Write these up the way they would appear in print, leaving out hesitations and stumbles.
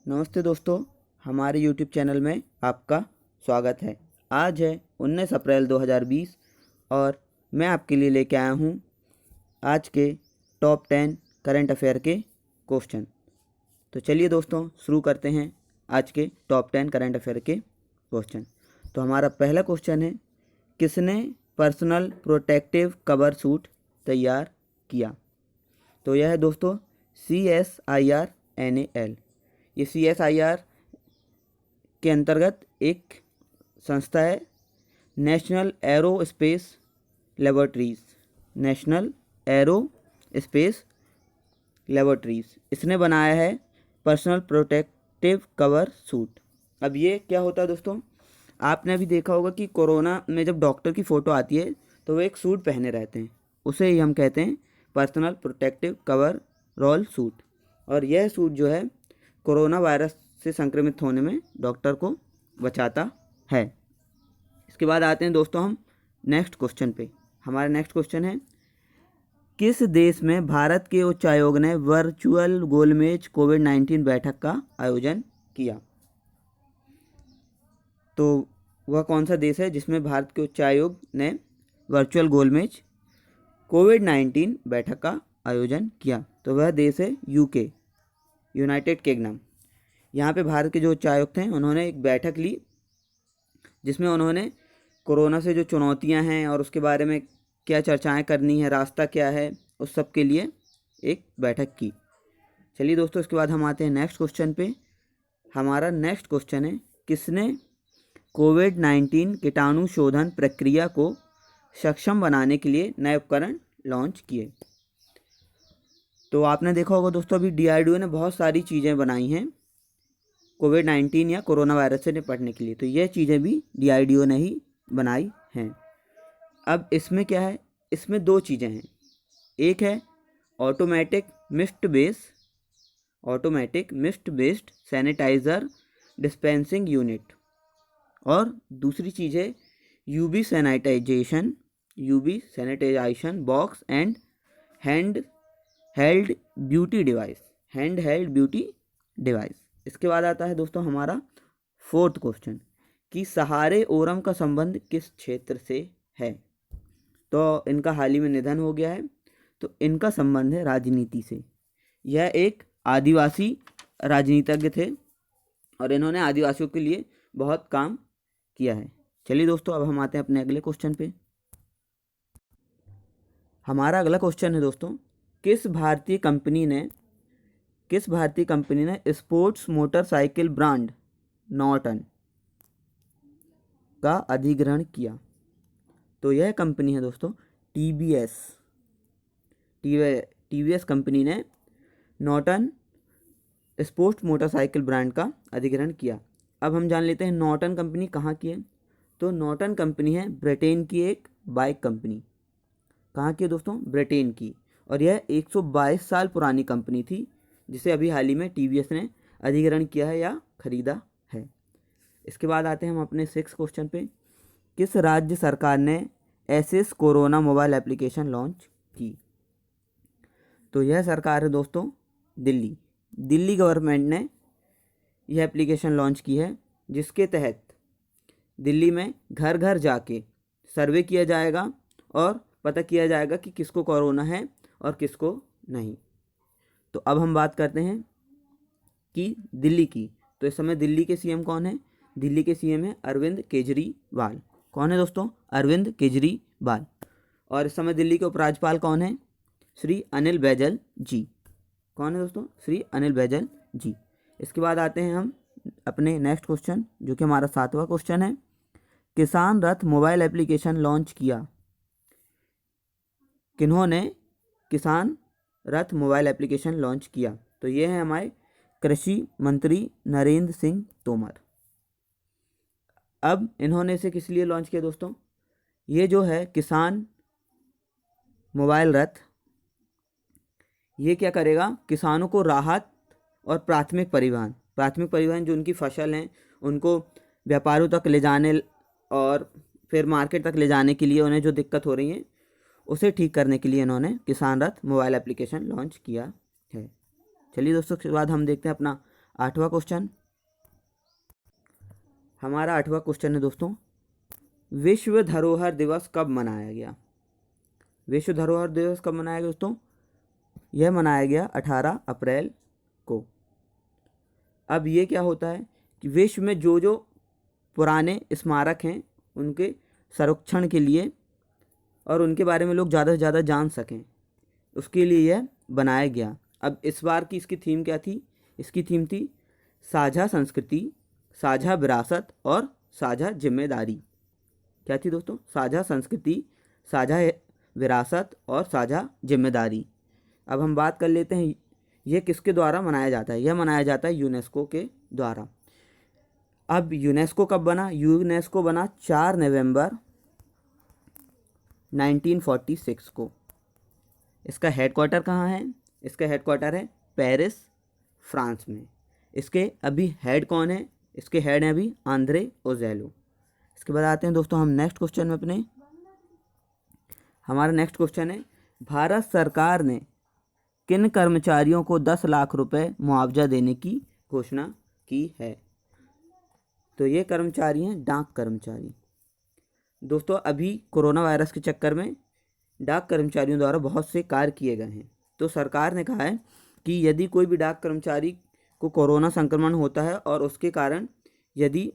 नमस्ते दोस्तों, हमारे YouTube चैनल में आपका स्वागत है। आज है 19 अप्रैल 2020 और मैं आपके लिए लेके आया हूँ आज के टॉप 10 करंट अफेयर के क्वेश्चन। तो चलिए दोस्तों शुरू करते हैं आज के टॉप 10 करंट अफेयर के क्वेश्चन। तो हमारा पहला क्वेश्चन है, किसने पर्सनल प्रोटेक्टिव कवर सूट तैयार किया? तो यह है दोस्तों CSIR-NAL। ये CSIR के अंतर्गत एक संस्था है, national aerospace laboratories. National aerospace laboratories इसने बनाया है पर्सनल प्रोटेक्टिव कवर सूट। अब ये क्या होता है दोस्तों, आपने अभी देखा होगा कि कोरोना में जब डॉक्टर की फ़ोटो आती है तो वो एक सूट पहने रहते हैं, उसे ही हम कहते हैं personal protective coverall suit. और यह सूट जो है कोरोना वायरस से संक्रमित होने में डॉक्टर को बचाता है। इसके बाद आते हैं दोस्तों हम नेक्स्ट क्वेश्चन पे। हमारा नेक्स्ट क्वेश्चन है, किस देश में भारत के उच्चायोग ने वर्चुअल गोलमेज कोविड-19 बैठक का आयोजन किया? तो वह कौन सा देश है जिसमें भारत के उच्चायोग ने वर्चुअल गोलमेज कोविड-19 बैठक का आयोजन किया? तो वह देश है यूके, यूनाइटेड किंगडम। यहाँ पे भारत के जो उच्चायुक्त हैं उन्होंने एक बैठक ली जिसमें उन्होंने कोरोना से जो चुनौतियाँ हैं और उसके बारे में क्या चर्चाएं करनी है, रास्ता क्या है, उस सब के लिए एक बैठक की। चलिए दोस्तों, इसके बाद हम आते हैं नेक्स्ट क्वेश्चन पे। हमारा नेक्स्ट क्वेश्चन है, किसने कोविड-19 कीटाणु शोधन प्रक्रिया को सक्षम बनाने के लिए नए उपकरण लॉन्च किए? तो आपने देखा होगा दोस्तों, अभी DRDO ने बहुत सारी चीज़ें बनाई हैं कोविड-19 या कोरोना वायरस से निपटने के लिए। तो यह चीज़ें भी DRDO ने ही बनाई हैं। अब इसमें क्या है, इसमें दो चीज़ें हैं। एक है automatic mist based sanitiser dispensing unit, और दूसरी चीज़ है UV sanitisation box and hand held beauty device. इसके बाद आता है दोस्तों हमारा फोर्थ क्वेश्चन, कि सहारे ओरम का संबंध किस क्षेत्र से है? तो इनका हाल ही में निधन हो गया है, तो इनका संबंध है राजनीति से। यह एक आदिवासी राजनीतिज्ञ थे और इन्होंने आदिवासियों के लिए बहुत काम किया है। चलिए दोस्तों, अब हम आते हैं अपने अगले क्वेश्चन पे। हमारा अगला क्वेश्चन है दोस्तों, किस भारतीय कंपनी ने स्पोर्ट्स मोटरसाइकिल ब्रांड नॉर्टन का अधिग्रहण किया? तो यह कंपनी है दोस्तों टीवीएस कंपनी ने नॉर्टन स्पोर्ट्स मोटरसाइकिल ब्रांड का अधिग्रहण किया। अब हम जान लेते हैं नॉर्टन कंपनी कहाँ की है। तो नॉर्टन कंपनी है ब्रिटेन की एक बाइक कंपनी। कहाँ की है दोस्तों? ब्रिटेन की। और यह 122 साल पुरानी कंपनी थी जिसे अभी हाल ही में TVS ने अधिग्रहण किया है या खरीदा है। इसके बाद आते हैं हम अपने 6 क्वेश्चन पे। किस राज्य सरकार ने एसिस कोरोना मोबाइल एप्लीकेशन लॉन्च की? तो यह सरकार है दोस्तों दिल्ली गवर्नमेंट ने यह एप्लीकेशन लॉन्च की है, जिसके तहत दिल्ली में घर घर जाके सर्वे किया जाएगा और पता किया जाएगा कि किसको कोरोना है और किसको नहीं। तो अब हम बात करते हैं कि दिल्ली की। तो इस समय दिल्ली के CM कौन है? दिल्ली के CM है अरविंद केजरीवाल। कौन है दोस्तों? अरविंद केजरीवाल। और इस समय दिल्ली के उपराज्यपाल कौन है? श्री अनिल बैजल जी। कौन है दोस्तों? श्री अनिल बैजल जी। इसके बाद आते हैं हम अपने नेक्स्ट क्वेश्चन, जो कि हमारा 7वां क्वेश्चन है। किसान रथ मोबाइल एप्लीकेशन लॉन्च किया? किन्होंने किसान रथ मोबाइल एप्लीकेशन लॉन्च किया? तो ये है हमारे कृषि मंत्री नरेंद्र सिंह तोमर। अब इन्होंने इसे किस लिए लॉन्च किया दोस्तों? ये जो है किसान मोबाइल रथ, ये क्या करेगा? किसानों को राहत और प्राथमिक परिवहन जो उनकी फसल हैं उनको व्यापारियों तक ले जाने और फिर मार्केट तक ले जाने के लिए उन्हें जो दिक्कत हो रही है उसे ठीक करने के लिए इन्होंने किसान रथ मोबाइल एप्लीकेशन लॉन्च किया है। चलिए दोस्तों, उसके बाद हम देखते हैं अपना 8वां क्वेश्चन, हमारा 8वां क्वेश्चन है दोस्तों, विश्व धरोहर दिवस कब मनाया गया? विश्व धरोहर दिवस कब मनाया गया दोस्तों? यह मनाया गया 18 अप्रैल को। अब ये क्या होता है कि विश्व में जो जो पुराने स्मारक हैं उनके संरक्षण के लिए और उनके बारे में लोग ज़्यादा से ज़्यादा जान सकें, उसके लिए यह बनाया गया। अब इस बार की इसकी थीम क्या थी? इसकी थीम थी साझा संस्कृति, साझा विरासत और साझा जिम्मेदारी। क्या थी दोस्तों? साझा संस्कृति, साझा विरासत और साझा जिम्मेदारी। अब हम बात कर लेते हैं यह किसके द्वारा मनाया जाता है। यह मनाया जाता है यूनेस्को के द्वारा। अब यूनेस्को कब बना? यूनेस्को बना 4 नवंबर 1946 को। इसका हेडक्वार्टर कहाँ है? इसका हेडक्वार्टर है पेरिस, फ्रांस में। इसके अभी हेड कौन है? इसके हेड हैं अभी आंद्रे ओजेलो। इसके बाद आते हैं दोस्तों हम नेक्स्ट क्वेश्चन में अपने। हमारा नेक्स्ट क्वेश्चन है, भारत सरकार ने किन कर्मचारियों को 10 लाख रुपए मुआवजा देने की घोषणा की है? तो ये कर्मचारी हैं डाक कर्मचारी। दोस्तों अभी कोरोना वायरस के चक्कर में डाक कर्मचारियों द्वारा बहुत से कार्य किए गए हैं। तो सरकार ने कहा है कि यदि कोई भी डाक कर्मचारी को कोरोना संक्रमण होता है और उसके कारण यदि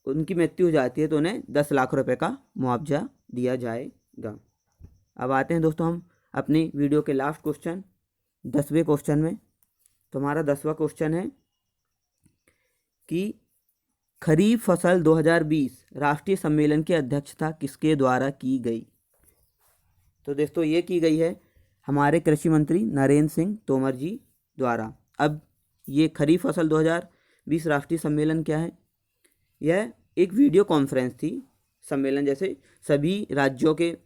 उनकी मृत्यु हो जाती है तो उन्हें 10 लाख रुपए का मुआवजा दिया जाएगा। अब आते हैं दोस्तों हम अपनी वीडियो के लास्ट क्वेश्चन 10वें क्वेश्चन में। तो हमारा 10वां क्वेश्चन है कि खरीफ फसल 2020 राष्ट्रीय सम्मेलन की अध्यक्षता किसके द्वारा की गई? तो दोस्तों ये की गई है हमारे कृषि मंत्री नरेंद्र सिंह तोमर जी द्वारा। अब ये खरीफ फसल 2020 राष्ट्रीय सम्मेलन क्या है? यह एक वीडियो कॉन्फ्रेंस थी सम्मेलन, जैसे सभी राज्यों के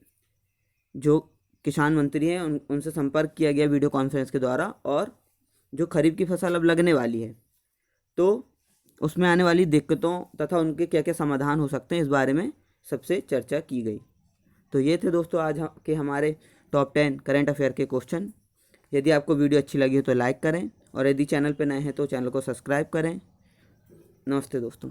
जो किसान मंत्री हैं उनसे संपर्क किया गया वीडियो कॉन्फ्रेंस के द्वारा, और जो खरीफ की फसल अब लगने वाली है तो उसमें आने वाली दिक्कतों तथा उनके क्या क्या समाधान हो सकते हैं इस बारे में सबसे चर्चा की गई। तो ये थे दोस्तों आज के हमारे टॉप 10 करंट अफेयर के क्वेश्चन। यदि आपको वीडियो अच्छी लगी हो तो लाइक करें और यदि चैनल पर नए हैं तो चैनल को सब्सक्राइब करें। नमस्ते दोस्तों।